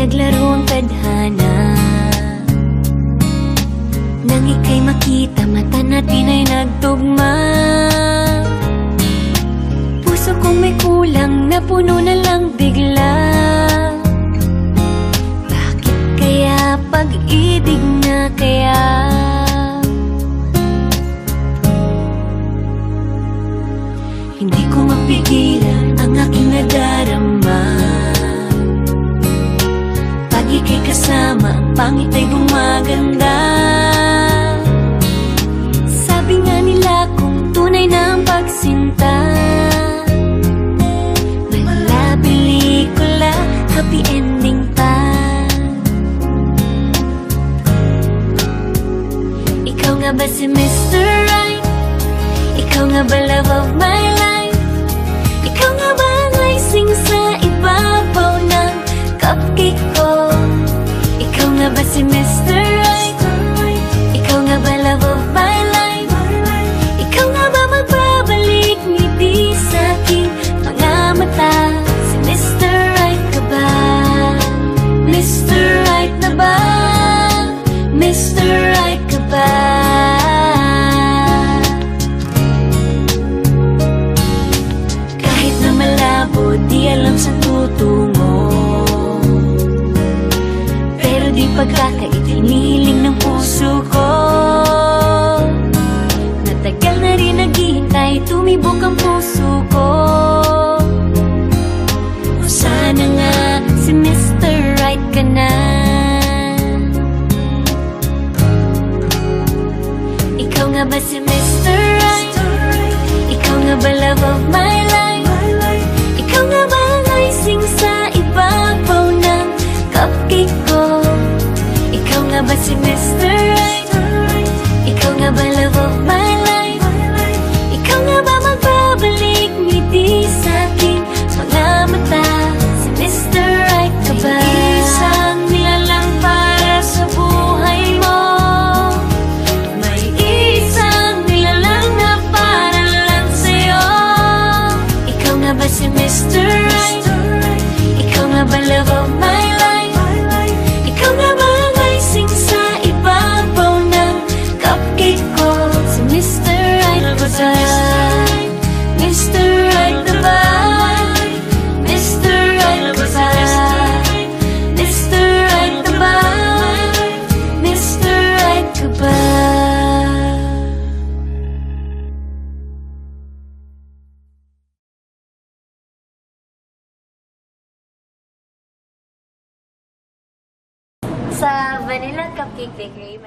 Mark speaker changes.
Speaker 1: naglaro ang tadhana. Nang ika'y makita, mata natin ay nagtugma. Puso kong may kulang, napuno na lang bigla. Bakit kaya pag-ibig na kaya? Hindi ko mapigilan ang aking nadarama. Pag ika'y kasama, ang pangit ay gumaganda. Sabi nga nila kung tunay na ang pagsinta, wala pelikula, happy ending pa. Ikaw nga ba si Mr. Right? Ikaw nga ba love of my life? Ikaw nga ba ang icing sa ibabaw ng cupcake ko? Ikaw nga ba si Mr. Right? Ikaw nga ba love of my life? Ikaw nga ba magbabalik ngiti sa aking mga mata? Si Mr. Right ka ba? Mr. Right na ba? Mr. Right ka ba? Kahit na malabo, di alam sa tutungo, pero di pagkakait hiniling ng puso ko. Natagal na rin naghihintay, tumibok ang puso ko. O sana nga si Mr. Right ka na. Ikaw nga ba si Mr. Right? Ikaw nga ba love of my life? Ikaw nga ba ang icing sa ibabaw ng cupcake ko? Ikaw nga ba si Mr. Right? Ikaw nga ba love of my life? Ikaw nga ba magbabalik ngiti sa aking mga mata? Si Mr. Right ka ba? Isang nilalang para sa buhay mo. May isang nilalang na para lang sa'yo. Ikaw nga ba si Mr. Right? Ikaw nga ba love of my life? Ikaw nga ba ang icing sa ibabaw ng cupcake ko? Si Mr. Right ba ba? Mr. Right na ba? Mr. Right ba ba? Mr. Right na ba? Mr. Right ka ba? Sa Vanilla Cupcake Bakery,